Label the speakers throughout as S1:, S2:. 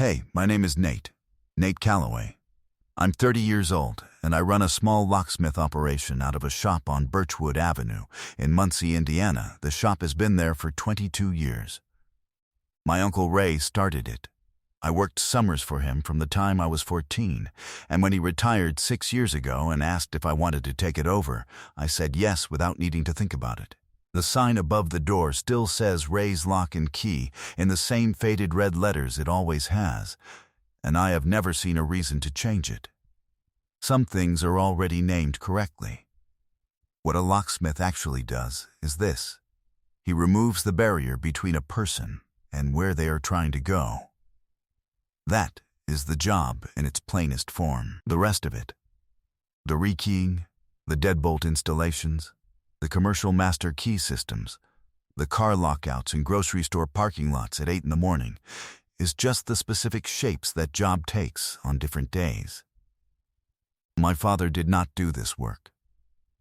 S1: Hey, my name is Nate Calloway. I'm 30 years old, and I run a small locksmith operation out of a shop on Birchwood Avenue in Muncie, Indiana. The shop has been there for 22 years. My Uncle Ray started it. I worked summers for him from the time I was 14, and when he retired 6 years ago and asked if I wanted to take it over, I said yes without needing to think about it. The sign above the door still says Ray's Lock and Key in the same faded red letters it always has, and I have never seen a reason to change it. Some things are already named correctly. What a locksmith actually does is this. He removes the barrier between a person and where they are trying to go. That is the job in its plainest form. The rest of it, the rekeying, the deadbolt installations, the commercial master key systems, the car lockouts in grocery store parking lots at 8 in the morning, is just the specific shapes that job takes on different days. My father did not do this work,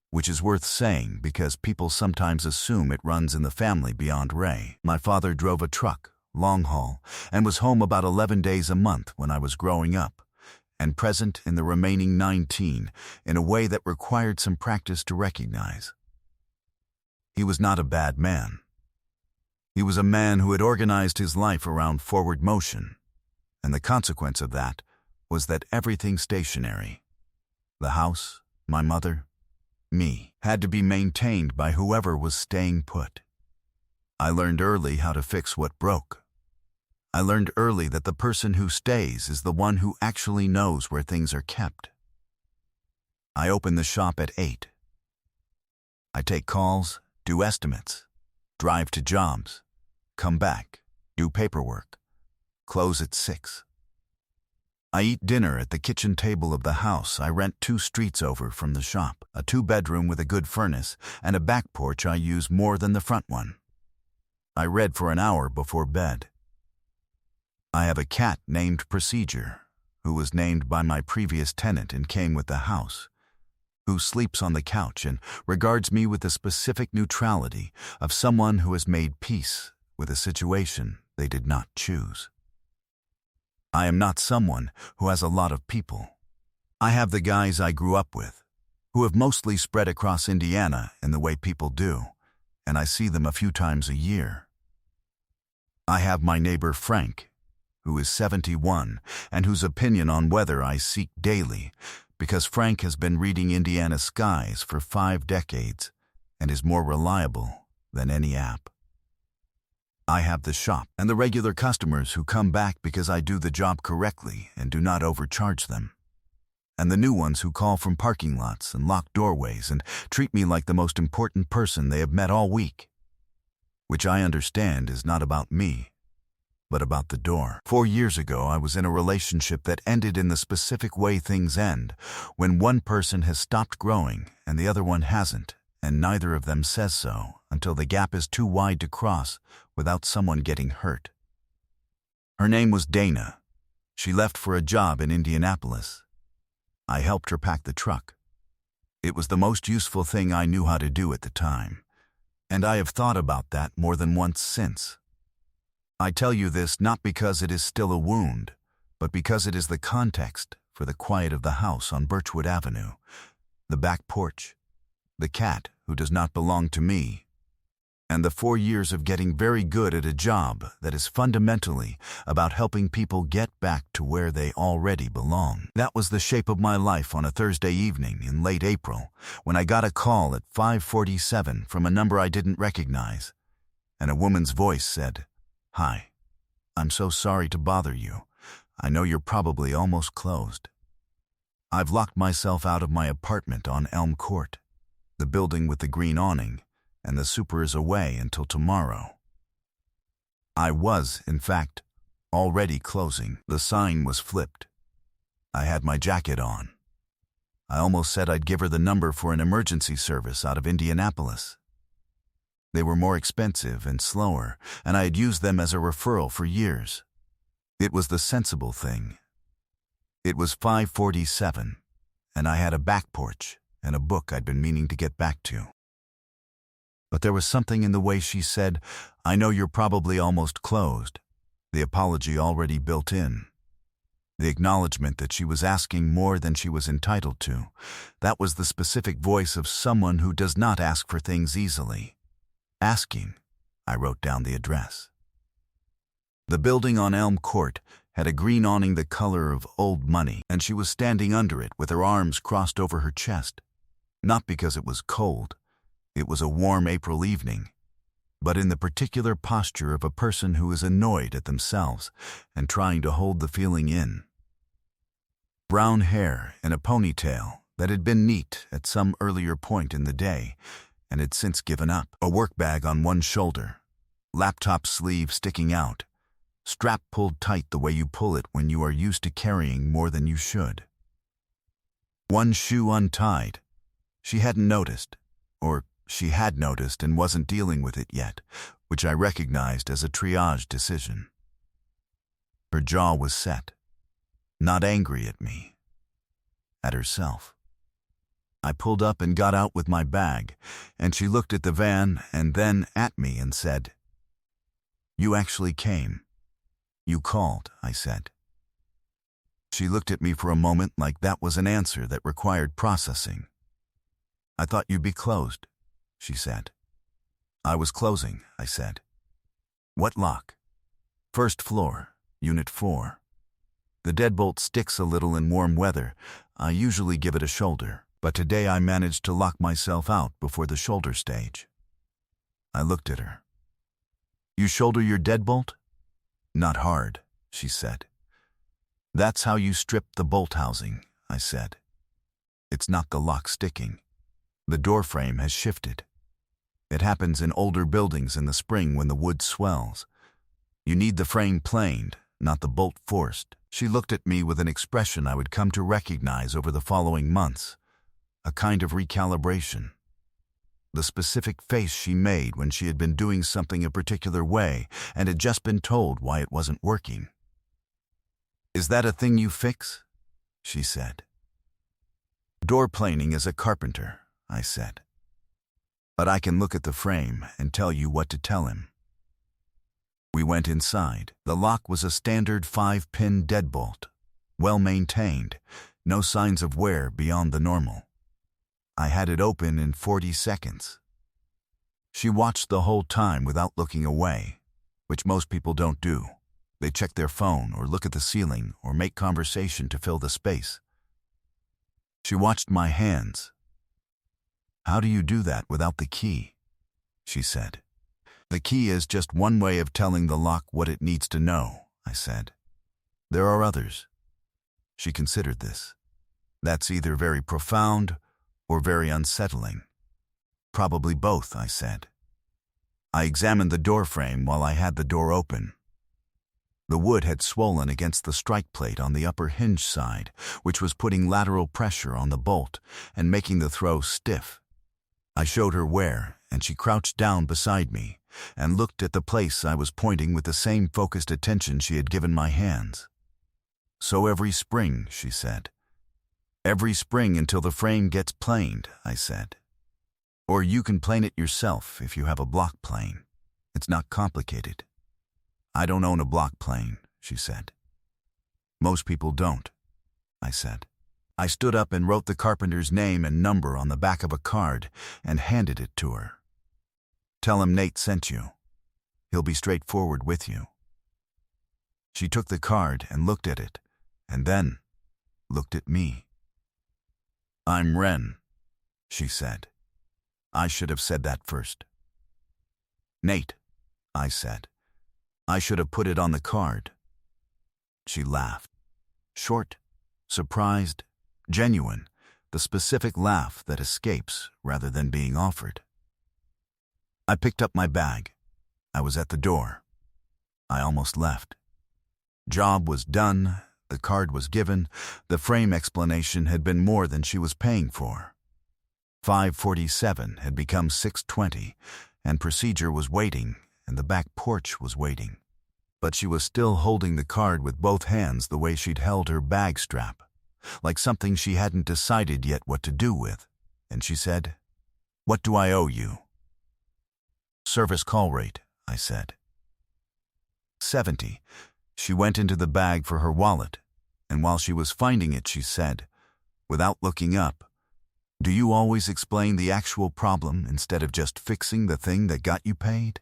S1: which is worth saying because people sometimes assume it runs in the family beyond Ray. My father drove a truck, long haul, and was home about 11 days a month when I was growing up, and present in the remaining 19 in a way that required some practice to recognize. He was not a bad man. He was a man who had organized his life around forward motion, and the consequence of that was that everything stationary, the house, my mother, me, had to be maintained by whoever was staying put. I learned early how to fix what broke. I learned early that the person who stays is the one who actually knows where things are kept. I open the shop at 8. I take calls, do estimates, drive to jobs, come back, do paperwork, close at 6. I eat dinner at the kitchen table of the house I rent 2 streets over from the shop, a 2-bedroom with a good furnace and a back porch I use more than the front one. I read for an hour before bed. I have a cat named Procedure, who was named by my previous tenant and came with the house, who sleeps on the couch and regards me with the specific neutrality of someone who has made peace with a situation they did not choose. I am not someone who has a lot of people. I have the guys I grew up with, who have mostly spread across Indiana in the way people do, and I see them a few times a year. I have my neighbor Frank, who is 71 and whose opinion on weather I seek daily, because Frank has been reading Indiana skies for 5 decades and is more reliable than any app. I have the shop and the regular customers who come back because I do the job correctly and do not overcharge them, and the new ones who call from parking lots and locked doorways and treat me like the most important person they have met all week, which I understand is not about me, but about the door. 4 years ago, I was in a relationship that ended in the specific way things end, when one person has stopped growing and the other one hasn't, and neither of them says so until the gap is too wide to cross without someone getting hurt. Her name was Dana. She left for a job in Indianapolis. I helped her pack the truck. It was the most useful thing I knew how to do at the time, and I have thought about that more than once since. I tell you this not because it is still a wound, but because it is the context for the quiet of the house on Birchwood Avenue, the back porch, the cat who does not belong to me, and the 4 years of getting very good at a job that is fundamentally about helping people get back to where they already belong. That was the shape of my life on a Thursday evening in late April when I got a call at 5:47 from a number I didn't recognize, and a woman's voice said, "Hi, I'm so sorry to bother you. I know you're probably almost closed. I've locked myself out of my apartment on Elm Court, the building with the green awning, and the super is away until tomorrow." I was, in fact, already closing. The sign was flipped. I had my jacket on. I almost said I'd give her the number for an emergency service out of Indianapolis. They were more expensive and slower, and I had used them as a referral for years. It was the sensible thing. It was 5:47, and I had a back porch and a book I'd been meaning to get back to. But there was something in the way she said, "I know you're probably almost closed," the apology already built in. The acknowledgement that she was asking more than she was entitled to. That was the specific voice of someone who does not ask for things easily. Asking. I wrote down the address. The building on Elm Court had a green awning the color of old money, and she was standing under it with her arms crossed over her chest. Not because it was cold. It was a warm April evening, but in the particular posture of a person who is annoyed at themselves and trying to hold the feeling in. Brown hair in a ponytail that had been neat at some earlier point in the day and had since given up. A work bag on one shoulder, laptop sleeve sticking out, strap pulled tight the way you pull it when you are used to carrying more than you should. One shoe untied. She hadn't noticed, or she had noticed and wasn't dealing with it yet, which I recognized as a triage decision. Her jaw was set, not angry at me, at herself. I pulled up and got out with my bag, and she looked at the van and then at me and said, "You actually came. You called," I said. She looked at me for a moment like that was an answer that required processing. "I thought you'd be closed," she said. "I was closing," I said. "What lock?" "First floor, Unit 4. The deadbolt sticks a little in warm weather. I usually give it a shoulder, but today I managed to lock myself out before the shoulder stage." I looked at her. "You shoulder your deadbolt?" "Not hard," she said. "That's how you strip the bolt housing," I said. "It's not the lock sticking. The door frame has shifted. It happens in older buildings in the spring when the wood swells. You need the frame planed, not the bolt forced." She looked at me with an expression I would come to recognize over the following months, a kind of recalibration. The specific face she made when she had been doing something a particular way and had just been told why it wasn't working. "Is that a thing you fix?" she said. "Door planing as a carpenter," I said. "But I can look at the frame and tell you what to tell him." We went inside. The lock was a standard 5-pin deadbolt, well maintained, no signs of wear beyond the normal. I had it open in 40 seconds. She watched the whole time without looking away, which most people don't do. They check their phone or look at the ceiling or make conversation to fill the space. She watched my hands. "How do you do that without the key?" she said. "The key is just one way of telling the lock what it needs to know," I said. "There are others." She considered this. "That's either very profound or very unsettling." "Probably both," I said. I examined the door frame while I had the door open. The wood had swollen against the strike plate on the upper hinge side, which was putting lateral pressure on the bolt and making the throw stiff. I showed her where, and she crouched down beside me and looked at the place I was pointing with the same focused attention she had given my hands. "So every spring," she said. "Every spring until the frame gets planed," I said. "Or you can plane it yourself if you have a block plane. It's not complicated." "I don't own a block plane," she said. "Most people don't," I said. I stood up and wrote the carpenter's name and number on the back of a card and handed it to her. "Tell him Nate sent you. He'll be straightforward with you." She took the card and looked at it, and then looked at me. "I'm Ren," she said. I should have said that first. "Nate," I said. "I should have put it on the card." She laughed. Short, surprised, genuine, the specific laugh that escapes rather than being offered. I picked up my bag. I was at the door. I almost left. Job was done, the card was given, the frame explanation had been more than she was paying for. 5:47 had become 6:20, and procedure was waiting, and the back porch was waiting. But she was still holding the card with both hands the way she'd held her bag strap, like something she hadn't decided yet what to do with, and she said, "What do I owe you?" "Service call rate," I said. 70. She went into the bag for her wallet, And while she was finding it, she said, without looking up, "Do you always explain the actual problem instead of just fixing the thing that got you paid?"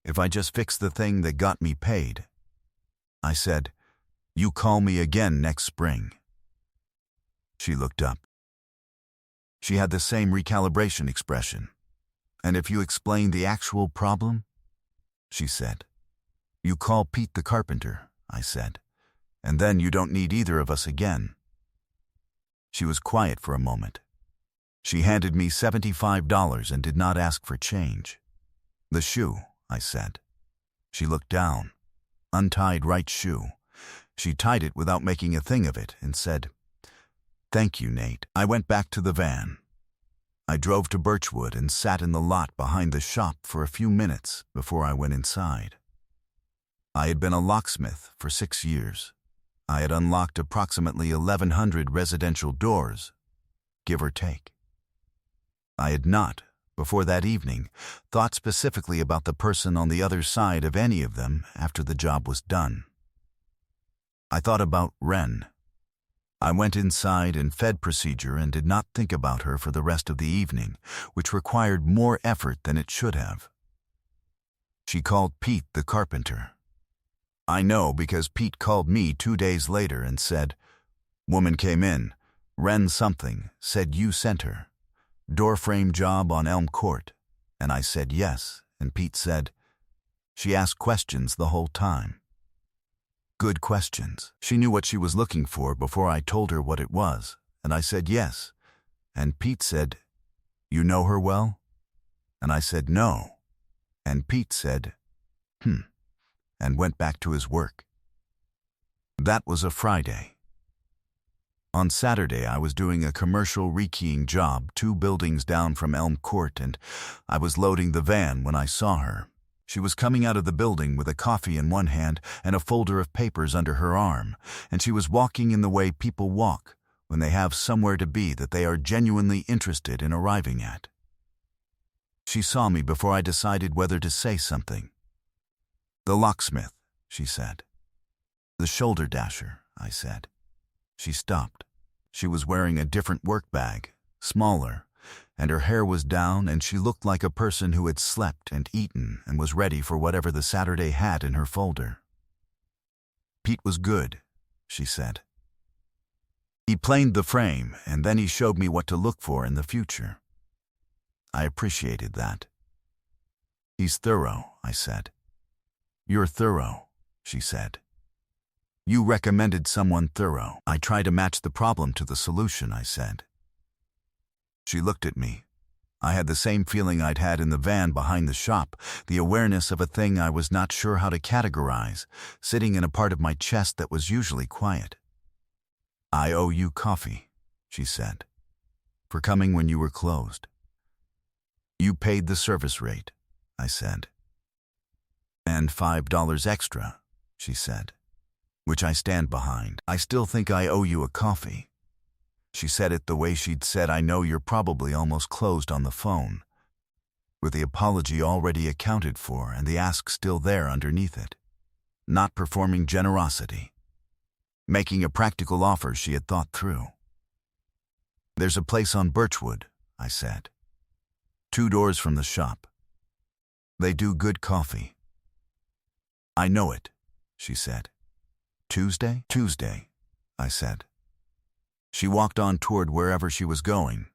S1: "If I just fix the thing that got me paid," I said, "you call me again next spring." She looked up. She had the same recalibration expression. "And if you explain the actual problem?" she said. "You call Pete the carpenter," I said, "and then you don't need either of us again." She was quiet for a moment. She handed me $75 and did not ask for change. "The shoe," I said. She looked down. Untied right shoe. She tied it without making a thing of it and said, "Thank you, Nate." I went back to the van. I drove to Birchwood and sat in the lot behind the shop for a few minutes before I went inside. I had been a locksmith for 6 years. I had unlocked approximately 1,100 residential doors, give or take. I had not, before that evening, thought specifically about the person on the other side of any of them after the job was done. I thought about Wren. I went inside and fed procedure and did not think about her for the rest of the evening, which required more effort than it should have. She called Pete the carpenter. I know because Pete called me 2 days later and said, "Woman came in, Wren something, said you sent her. Door frame job on Elm Court." And I said yes, and Pete said, "She asked questions the whole time." Good questions. She knew what she was looking for before I told her what it was, and I said yes. And Pete said, "You know her well?" And I said no. And Pete said, and went back to his work. That was a Friday. On Saturday, I was doing a commercial rekeying job 2 buildings down from Elm Court, and I was loading the van when I saw her. She was coming out of the building with a coffee in one hand and a folder of papers under her arm, and she was walking in the way people walk when they have somewhere to be that they are genuinely interested in arriving at. She saw me before I decided whether to say something. "The locksmith," she said. "The shoulder dasher," I said. She stopped. She was wearing a different work bag, smaller, and her hair was down, and she looked like a person who had slept and eaten and was ready for whatever the Saturday had in her folder. "Pete was good," she said. "He planed the frame, and then he showed me what to look for in the future." I appreciated that. "He's thorough," I said. "You're thorough," she said. "You recommended someone thorough." "I try to match the problem to the solution," I said. She looked at me. I had the same feeling I'd had in the van behind the shop, the awareness of a thing I was not sure how to categorize, sitting in a part of my chest that was usually quiet. "I owe you coffee," she said, "for coming when you were closed." "You paid the service rate," I said. "And $5 extra," she said, "which I stand behind. I still think I owe you a coffee." She said it the way she'd said, "I know you're probably almost closed on the phone," with the apology already accounted for and the ask still there underneath it. Not performing generosity. Making a practical offer she had thought through. "There's a place on Birchwood," I said. 2 doors from the shop. They do good coffee." "I know it," she said. "Tuesday?" "Tuesday," I said. She walked on toward wherever she was going.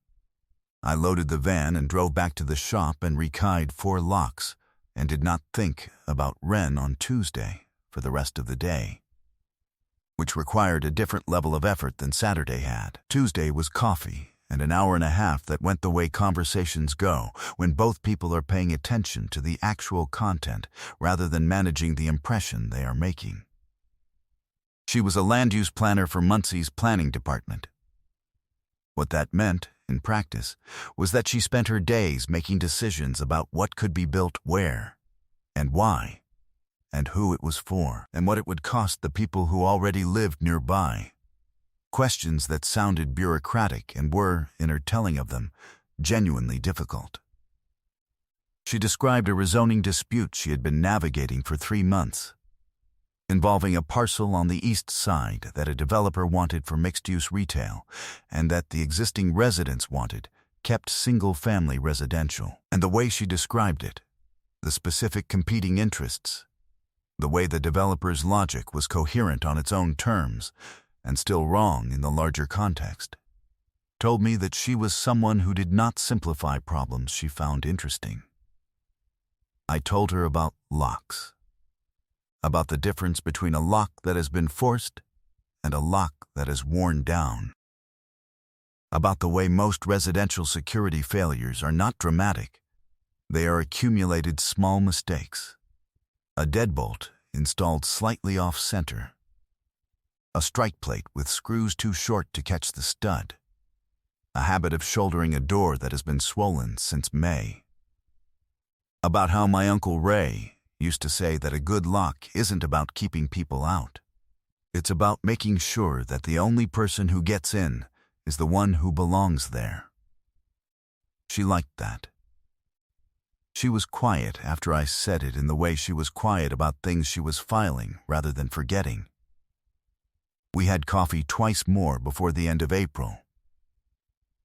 S1: I loaded the van and drove back to the shop and rekeyed 4 locks and did not think about Wren on Tuesday for the rest of the day, which required a different level of effort than Saturday had. Tuesday was coffee and an hour and a half that went the way conversations go when both people are paying attention to the actual content rather than managing the impression they are making. She was a land use planner for Muncie's planning department. What that meant, in practice, was that she spent her days making decisions about what could be built where, and why, and who it was for, and what it would cost the people who already lived nearby. Questions that sounded bureaucratic and were, in her telling of them, genuinely difficult. She described a rezoning dispute she had been navigating for 3 months. involving a parcel on the east side that a developer wanted for mixed-use retail and that the existing residents wanted, kept single-family residential. And the way she described it, the specific competing interests, the way the developer's logic was coherent on its own terms and still wrong in the larger context, told me that she was someone who did not simplify problems she found interesting. I told her about locks, about the difference between a lock that has been forced and a lock that is worn down, about the way most residential security failures are not dramatic, they are accumulated small mistakes. A deadbolt installed slightly off-center, a strike plate with screws too short to catch the stud, a habit of shouldering a door that has been swollen since May. About how my Uncle Ray used to say that a good lock isn't about keeping people out. It's about making sure that the only person who gets in is the one who belongs there. She liked that. She was quiet after I said it in the way she was quiet about things she was filing rather than forgetting. We had coffee twice more before the end of April.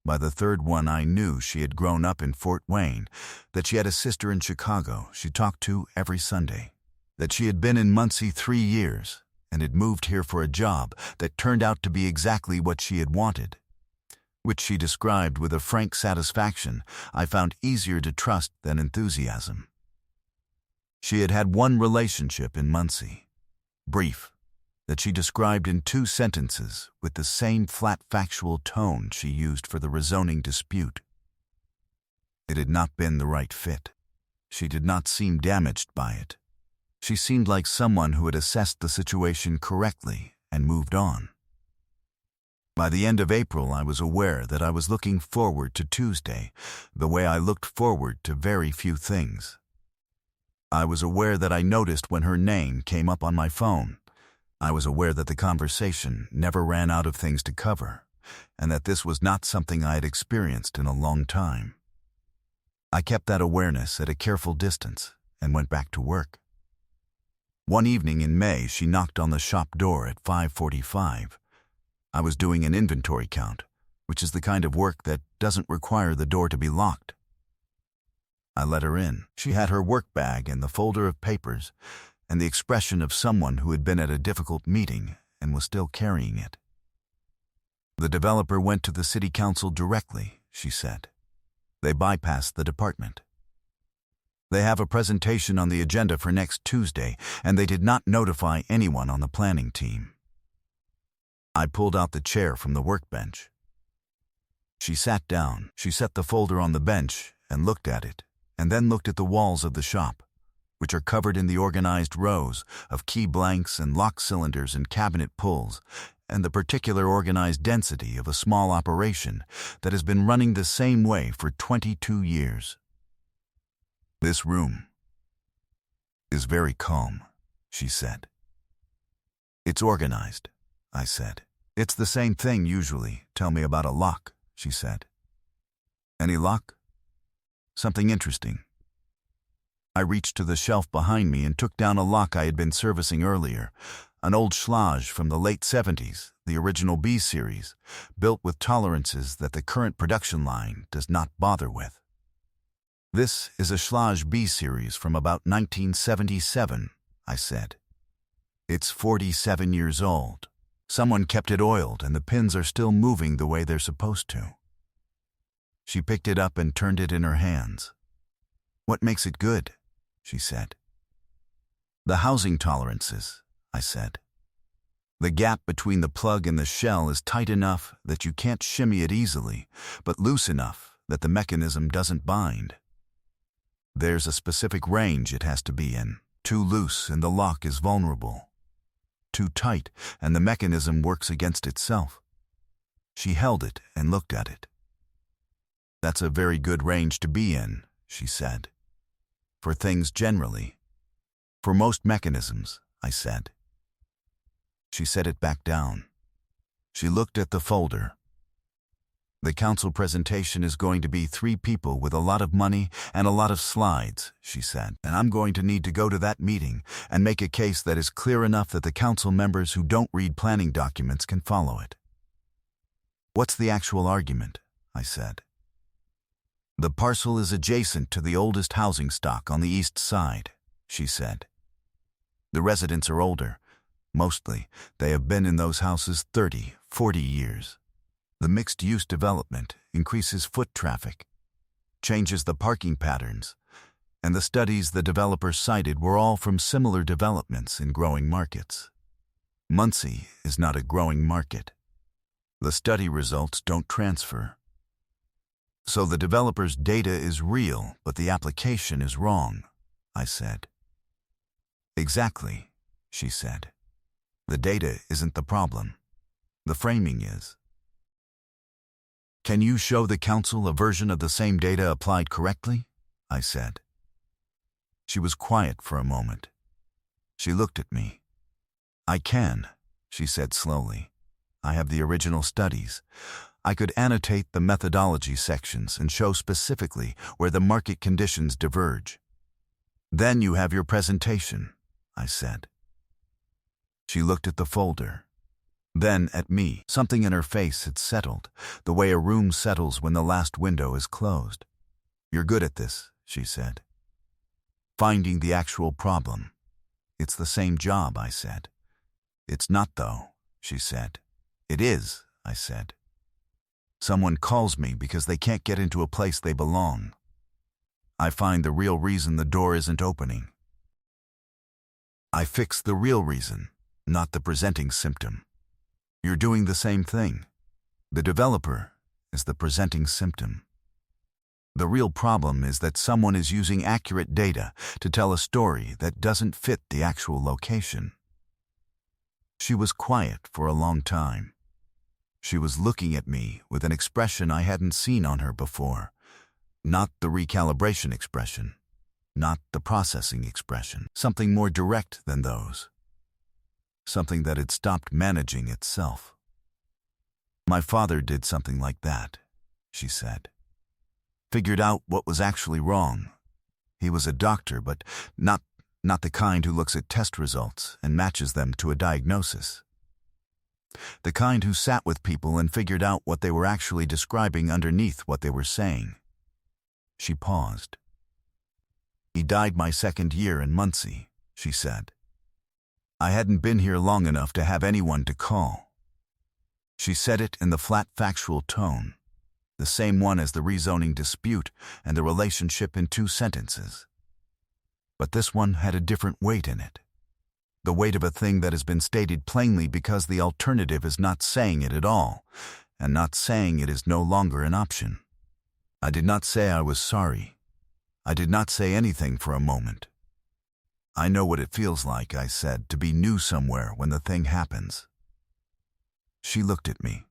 S1: By the third one I knew she had grown up in Fort Wayne, that she had a sister in Chicago she talked to every Sunday, that she had been in Muncie 3 years and had moved here for a job that turned out to be exactly what she had wanted, which she described with a frank satisfaction I found easier to trust than enthusiasm. She had had one relationship in Muncie, brief, that she described in 2 sentences with the same flat factual tone she used for the rezoning dispute. It had not been the right fit. She did not seem damaged by it. She seemed like someone who had assessed the situation correctly and moved on. By the end of April, I was aware that I was looking forward to Tuesday, the way I looked forward to very few things. I was aware that I noticed when her name came up on my phone. I was aware that the conversation never ran out of things to cover, and that this was not something I had experienced in a long time. I kept that awareness at a careful distance and went back to work. One evening in May, she knocked on the shop door at 5:45. I was doing an inventory count, which is the kind of work that doesn't require the door to be locked. I let her in. She had her work bag and the folder of papers, and the expression of someone who had been at a difficult meeting and was still carrying it. The developer went to the city council directly, she said. They bypassed the department. They have a presentation on the agenda for next Tuesday, and they did not notify anyone on the planning team. I pulled out the chair from the workbench. She sat down. She set the folder on the bench and looked at it, and then looked at the walls of the shop, which are covered in the organized rows of key blanks and lock cylinders and cabinet pulls, and the particular organized density of a small operation that has been running the same way for 22 years. This room is very calm, she said. It's organized, I said. It's the same thing usually. Tell me about a lock, she said. Any lock? Something interesting. I reached to the shelf behind me and took down a lock I had been servicing earlier, an old Schlage from the late 70s, the original B series, built with tolerances that the current production line does not bother with. This is a Schlage B series from about 1977, I said. It's 47 years old. Someone kept it oiled and the pins are still moving the way they're supposed to. She picked it up and turned it in her hands. What makes it good? She said. The housing tolerances, I said. The gap between the plug and the shell is tight enough that you can't shimmy it easily, but loose enough that the mechanism doesn't bind. There's a specific range it has to be in. Too loose and the lock is vulnerable. Too tight and the mechanism works against itself. She held it and looked at it. That's a very good range to be in, she said. For things generally. For most mechanisms, I said. She set it back down. She looked at the folder. The council presentation is going to be 3 people with a lot of money and a lot of slides, she said, and I'm going to need to go to that meeting and make a case that is clear enough that the council members who don't read planning documents can follow it. What's the actual argument? I said. The parcel is adjacent to the oldest housing stock on the east side, she said. The residents are older. Mostly, they have been in those houses 30, 40 years. The mixed-use development increases foot traffic, changes the parking patterns, and the studies the developer cited were all from similar developments in growing markets. Muncie is not a growing market. The study results don't transfer. So the developer's data is real, but the application is wrong, I said. Exactly, she said. The data isn't the problem. The framing is. Can you show the council a version of the same data applied correctly? I said. She was quiet for a moment. She looked at me. I can, she said slowly. I have the original studies. I could annotate the methodology sections and show specifically where the market conditions diverge. Then you have your presentation, I said. She looked at the folder. Then at me. Something in her face had settled, the way a room settles when the last window is closed. You're good at this, she said. Finding the actual problem. It's the same job, I said. It's not though, she said. It is, I said. Someone calls me because they can't get into a place they belong. I find the real reason the door isn't opening. I fix the real reason, not the presenting symptom. You're doing the same thing. The developer is the presenting symptom. The real problem is that someone is using accurate data to tell a story that doesn't fit the actual location. She was quiet for a long time. She was looking at me with an expression I hadn't seen on her before. Not the recalibration expression, not the processing expression, something more direct than those. Something that had stopped managing itself. My father did something like that, she said. Figured out what was actually wrong. He was a doctor, but not the kind who looks at test results and matches them to a diagnosis. The kind who sat with people and figured out what they were actually describing underneath what they were saying. She paused. He died my second year in Muncie, she said. I hadn't been here long enough to have anyone to call. She said it in the flat factual tone, the same one as the rezoning dispute and the relationship in 2 sentences. But this one had a different weight in it. The weight of a thing that has been stated plainly because the alternative is not saying it at all, and not saying it is no longer an option. I did not say I was sorry. I did not say anything for a moment. I know what it feels like, I said, to be new somewhere when the thing happens. She looked at me.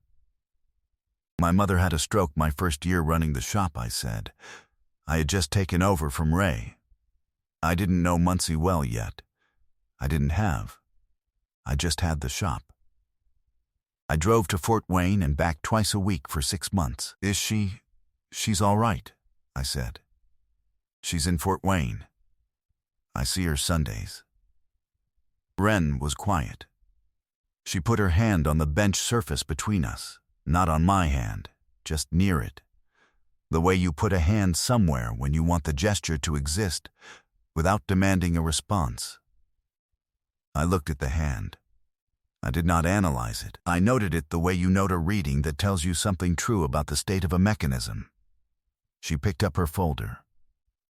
S1: My mother had a stroke my first year running the shop, I said. I had just taken over from Ray. I didn't know Muncie well yet. I didn't have. I just had the shop. I drove to Fort Wayne and back twice a week for 6 months. She's all right, I said. She's in Fort Wayne. I see her Sundays. Wren was quiet. She put her hand on the bench surface between us, not on my hand, just near it. The way you put a hand somewhere when you want the gesture to exist, without demanding a response. I looked at the hand. I did not analyze it. I noted it the way you note a reading that tells you something true about the state of a mechanism. She picked up her folder.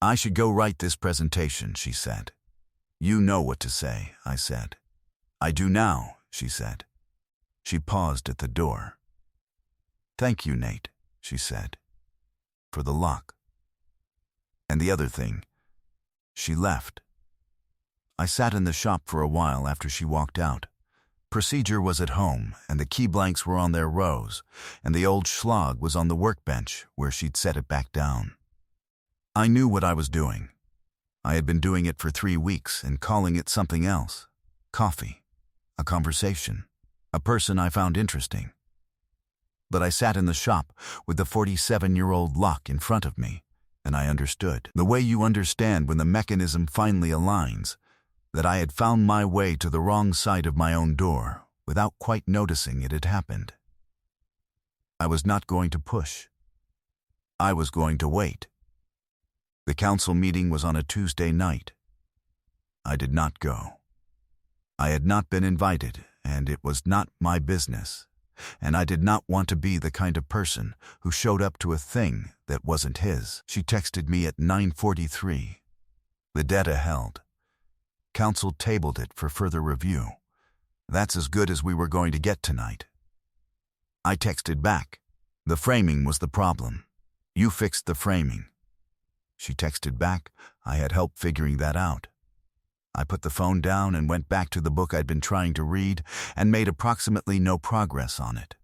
S1: I should go write this presentation, she said. You know what to say, I said. I do now, she said. She paused at the door. Thank you, Nate, she said. For the lock. And the other thing. She left. I sat in the shop for a while after she walked out. Procedure was at home, and the key blanks were on their rows, and the old schlag was on the workbench where she'd set it back down. I knew what I was doing. I had been doing it for 3 weeks and calling it something else. Coffee. A conversation. A person I found interesting. But I sat in the shop with the 47-year-old lock in front of me, and I understood, the way you understand when the mechanism finally aligns, that I had found my way to the wrong side of my own door without quite noticing it had happened. I was not going to push. I was going to wait. The council meeting was on a Tuesday night. I did not go. I had not been invited, and it was not my business, and I did not want to be the kind of person who showed up to a thing that wasn't his. She texted me at 9:43. The data held. Council tabled it for further review. That's as good as we were going to get tonight. I texted back. The framing was the problem. You fixed the framing. She texted back. I had help figuring that out. I put the phone down and went back to the book I'd been trying to read and made approximately no progress on it.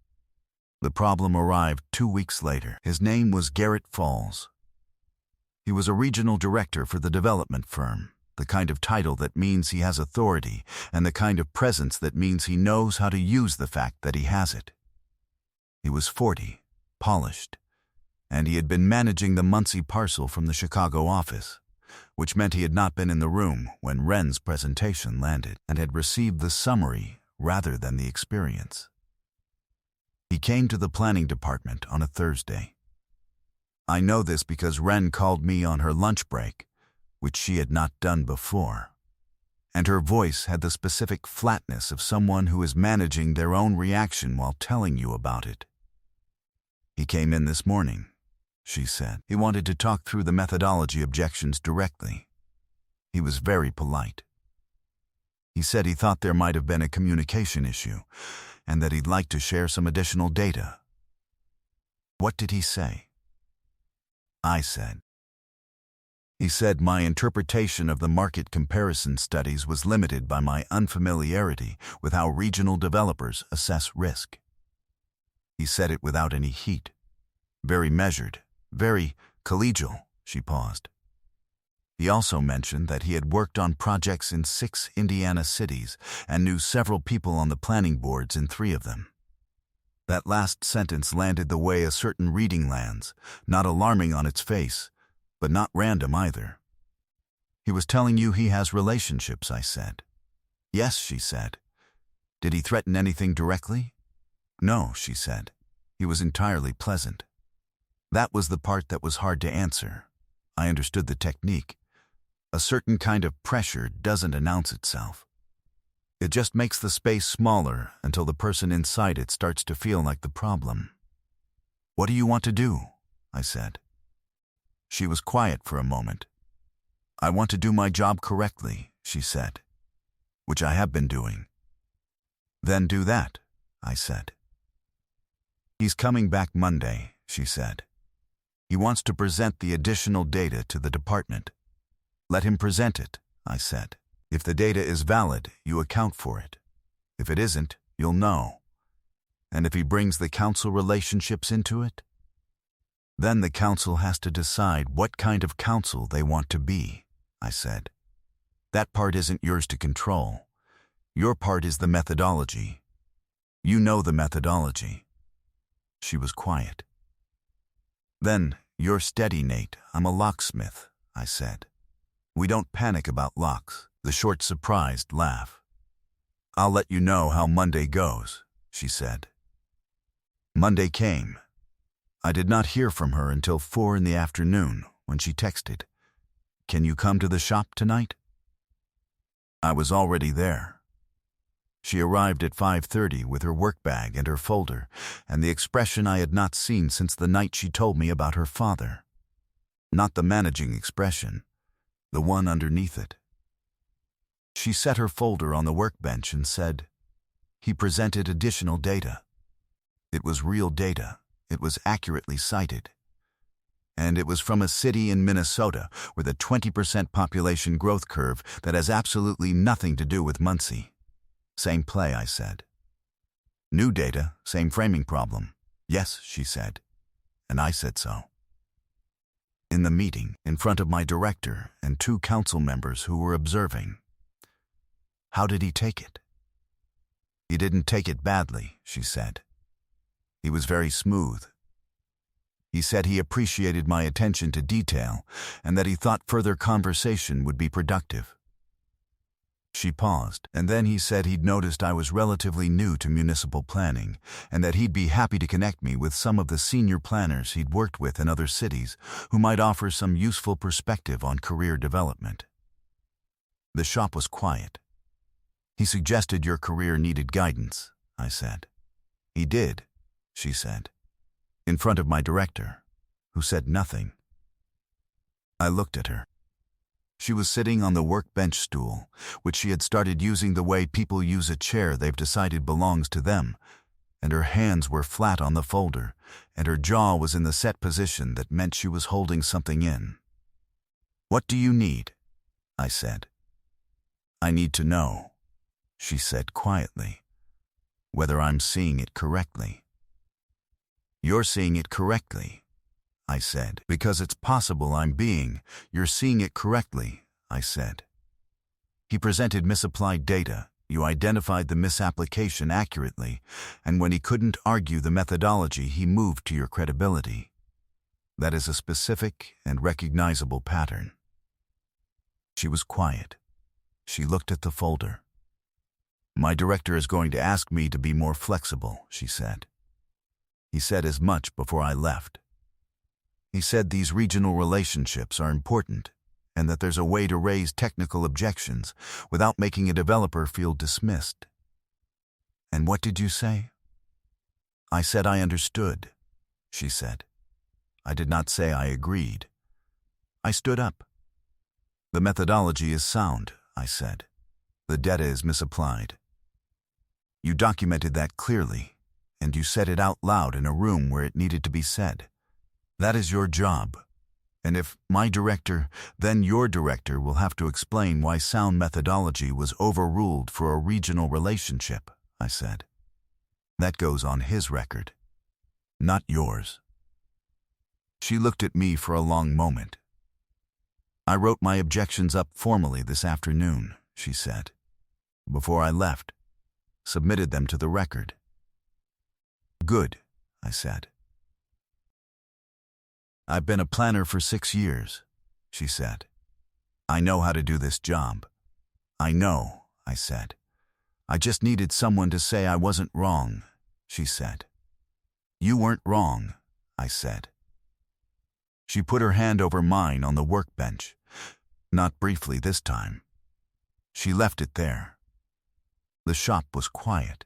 S1: The problem arrived 2 weeks later. His name was Garrett Falls. He was a regional director for the development firm, the kind of title that means he has authority and the kind of presence that means he knows how to use the fact that he has it. He was 40, polished, and he had been managing the Muncie parcel from the Chicago office, which meant he had not been in the room when Wren's presentation landed and had received the summary rather than the experience. He came to the planning department on a Thursday. I know this because Wren called me on her lunch break, which she had not done before, and her voice had the specific flatness of someone who is managing their own reaction while telling you about it. He came in this morning, she said. He wanted to talk through the methodology objections directly. He was very polite. He said he thought there might have been a communication issue and that he'd like to share some additional data. What did he say? I said. He said my interpretation of the market comparison studies was limited by my unfamiliarity with how regional developers assess risk. He said it without any heat. Very measured, very collegial, she paused. He also mentioned that he had worked on projects in 6 Indiana cities and knew several people on the planning boards in 3 of them. That last sentence landed the way a certain reading lands, not alarming on its face, but not random either. He was telling you he has relationships, I said. Yes, she said. Did he threaten anything directly? No, she said. He was entirely pleasant. That was the part that was hard to answer. I understood the technique. A certain kind of pressure doesn't announce itself. It just makes the space smaller until the person inside it starts to feel like the problem. What do you want to do? I said. She was quiet for a moment. I want to do my job correctly, she said, which I have been doing. Then do that, I said. He's coming back Monday, she said. He wants to present the additional data to the department. Let him present it, I said. If the data is valid, you account for it. If it isn't, you'll know. And if he brings the council relationships into it, then the council has to decide what kind of council they want to be, I said. That part isn't yours to control. Your part is the methodology. You know the methodology. She was quiet. Then, you're steady, Nate. I'm a locksmith, I said. We don't panic about locks. The short, surprised laugh. I'll let you know how Monday goes, she said. Monday came. I did not hear from her until 4 in the afternoon when she texted, "Can you come to the shop tonight?" I was already there. She arrived at 5:30 with her work bag and her folder, and the expression I had not seen since the night she told me about her father. Not the managing expression, the one underneath it. She set her folder on the workbench and said, "He presented additional data. It was real data. It was accurately cited. And it was from a city in Minnesota with a 20% population growth curve that has absolutely nothing to do with Muncie." Same play, I said. New data, same framing problem. Yes, she said. And I said so. In the meeting, in front of my director and 2 council members who were observing. How did he take it? He didn't take it badly, she said. He was very smooth. He said he appreciated my attention to detail and that he thought further conversation would be productive. She paused, and then he said he'd noticed I was relatively new to municipal planning and that he'd be happy to connect me with some of the senior planners he'd worked with in other cities who might offer some useful perspective on career development. The shop was quiet. He suggested your career needed guidance, I said. He did, she said, in front of my director, who said nothing. I looked at her. She was sitting on the workbench stool, which she had started using the way people use a chair they've decided belongs to them, and her hands were flat on the folder, and her jaw was in the set position that meant she was holding something in. "What do you need?" I said. "I need to know," she said quietly, "whether I'm seeing it correctly." "You're seeing it correctly," I said. "Because it's possible you're seeing it correctly," I said. He presented misapplied data. You identified the misapplication accurately, and when he couldn't argue the methodology, he moved to your credibility. That is a specific and recognizable pattern. She was quiet. She looked at the folder. "My director is going to ask me to be more flexible," she said. He said as much before I left. He said these regional relationships are important and that there's a way to raise technical objections without making a developer feel dismissed. "And what did you say?" I said I understood, she said. I did not say I agreed. I stood up. "The methodology is sound," I said. "The data is misapplied. You documented that clearly, and you said it out loud in a room where it needed to be said. That is your job. And if my director, then your director will have to explain why sound methodology was overruled for a regional relationship," I said. "That goes on his record, not yours." She looked at me for a long moment. "I wrote my objections up formally this afternoon," she said. "Before I left, submitted them to the record." "Good," I said. "I've been a planner for 6 years," she said. "I know how to do this job." "I know," I said. "I just needed someone to say I wasn't wrong," she said. "You weren't wrong," I said. She put her hand over mine on the workbench, not briefly this time. She left it there. The shop was quiet.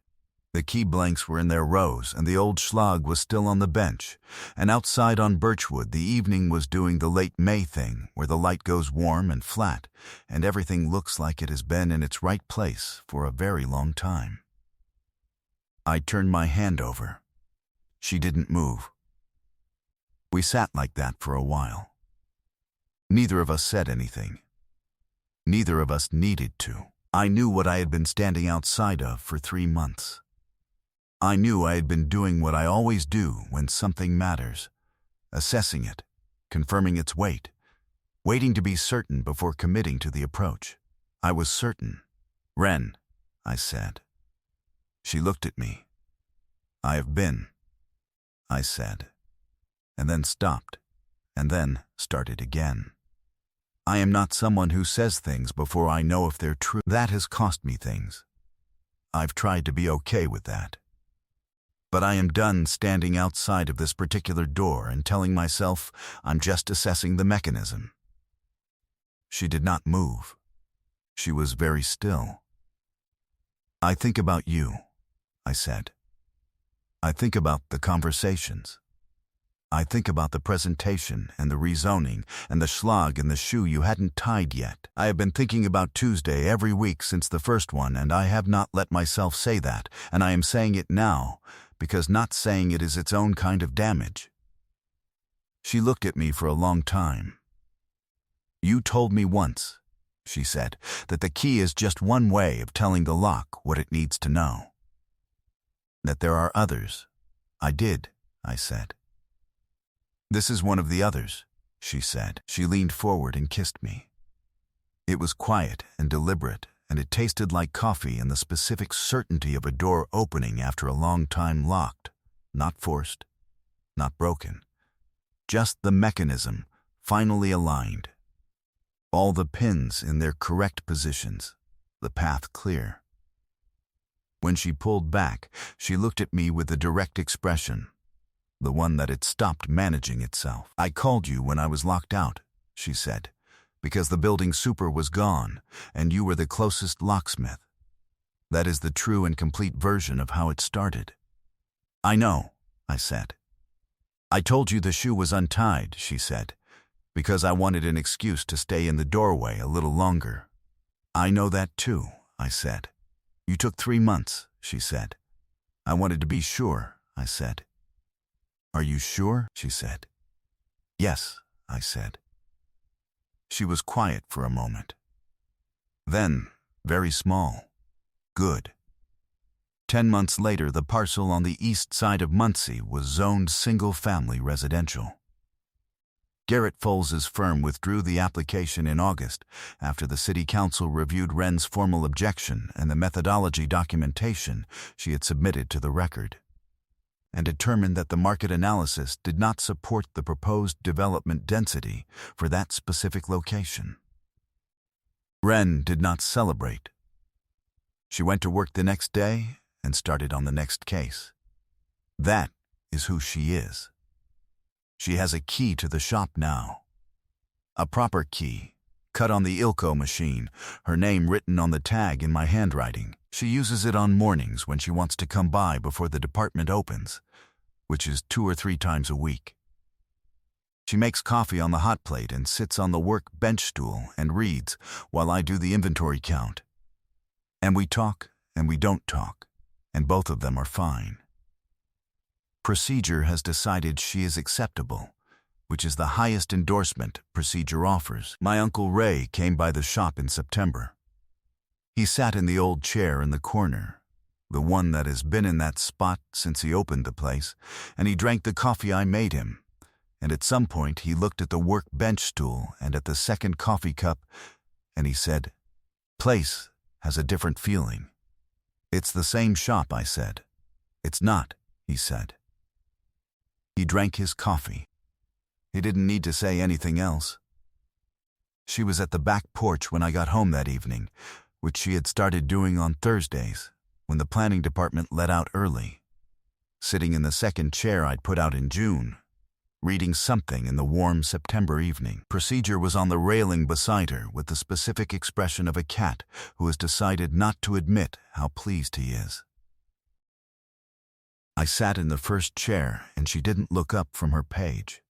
S1: The key blanks were in their rows, and the old Schlag was still on the bench, and outside on Birchwood the evening was doing the late May thing, where the light goes warm and flat, and everything looks like it has been in its right place for a very long time. I turned my hand over. She didn't move. We sat like that for a while. Neither of us said anything. Neither of us needed to. I knew what I had been standing outside of for 3 months. I knew I had been doing what I always do when something matters, assessing it, confirming its weight, waiting to be certain before committing to the approach. I was certain. "Ren," I said. She looked at me. "I have been," I said, and then stopped, and then started again. I am not someone who says things before I know if they're true. That has cost me things. I've tried to be okay with that. But I am done standing outside of this particular door and telling myself I'm just assessing the mechanism. She did not move. She was very still. "I think about you," I said. "I think about the conversations. I think about the presentation and the rezoning and the Schlag and the shoe you hadn't tied yet. I have been thinking about Tuesday every week since the first one, and I have not let myself say that, and I am saying it now, because not saying it is its own kind of damage." She looked at me for a long time. "You told me once," she said, "that the key is just one way of telling the lock what it needs to know. That there are others." "I did," I said. "This is one of the others," she said. She leaned forward and kissed me. It was quiet and deliberate, and it tasted like coffee and the specific certainty of a door opening after a long time locked. not forced, not broken. Just the mechanism, finally aligned. All the pins in their correct positions, the path clear. When she pulled back, she looked at me with a direct expression, the one that had stopped managing itself. "I called you when I was locked out," she said, "because the building super was gone, and you were the closest locksmith. That is the true and complete version of how it started." "I know," I said. "I told you the shoe was untied," she said, "because I wanted an excuse to stay in the doorway a little longer." "I know that too," I said. "You took 3 months," she said. "I wanted to be sure," I said. "Are you sure?" she said. "Yes," I said. She was quiet for a moment. Then, very small. "Good." 10 months later, the parcel on the east side of Muncie was zoned single-family residential. Garrett Foles's firm withdrew the application in August after the city council reviewed Wren's formal objection and the methodology documentation she had submitted to the record, and determined that the market analysis did not support the proposed development density for that specific location. Wren did not celebrate. She went to work the next day and started on the next case. That is who she is. She has a key to the shop now. A proper key, cut on the Ilco machine, her name written on the tag in my handwriting. She uses it on mornings when she wants to come by before the department opens, which is 2 or 3 times a week. She makes coffee on the hot plate and sits on the work bench stool and reads while I do the inventory count. And we talk and we don't talk, and both of them are fine. Procedure has decided she is acceptable, which is the highest endorsement Procedure offers. My Uncle Ray came by the shop in September. He sat in the old chair in the corner, the one that has been in that spot since he opened the place, and he drank the coffee I made him, and at some point he looked at the work bench stool and at the second coffee cup, and he said, "Place has a different feeling." "It's the same shop," I said. "It's not," he said. He drank his coffee. He didn't need to say anything else. She was at the back porch when I got home that evening, which she had started doing on Thursdays, when the planning department let out early, sitting in the second chair I'd put out in June, reading something in the warm September evening. Procedure was on the railing beside her with the specific expression of a cat who has decided not to admit how pleased he is. I sat in the first chair and she didn't look up from her page,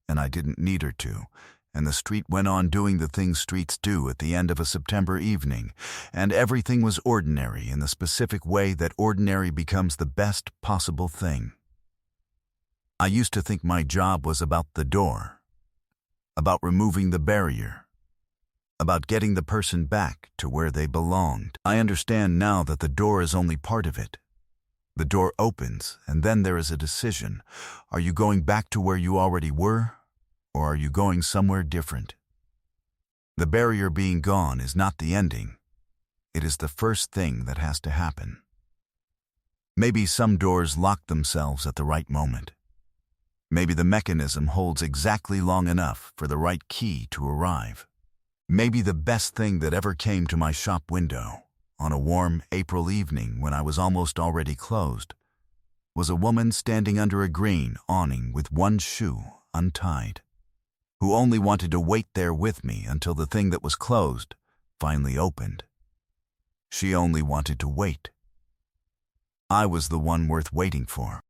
S1: and I didn't need her to, and the street went on doing the things streets do at the end of a September evening, and everything was ordinary in the specific way that ordinary becomes the best possible thing. I used to think my job was about the door, about removing the barrier, about getting the person back to where they belonged. I understand now that the door is only part of it. The door opens, and then there is a decision. Are you going back to where you already were, or are you going somewhere different? The barrier being gone is not the ending. It is the first thing that has to happen. Maybe some doors lock themselves at the right moment. Maybe the mechanism holds exactly long enough for the right key to arrive. Maybe the best thing that ever came to my shop window, on a warm April evening when I was almost already closed, was a woman standing under a green awning with one shoe untied, who only wanted to wait there with me until the thing that was closed finally opened. She only wanted to wait. I was the one worth waiting for.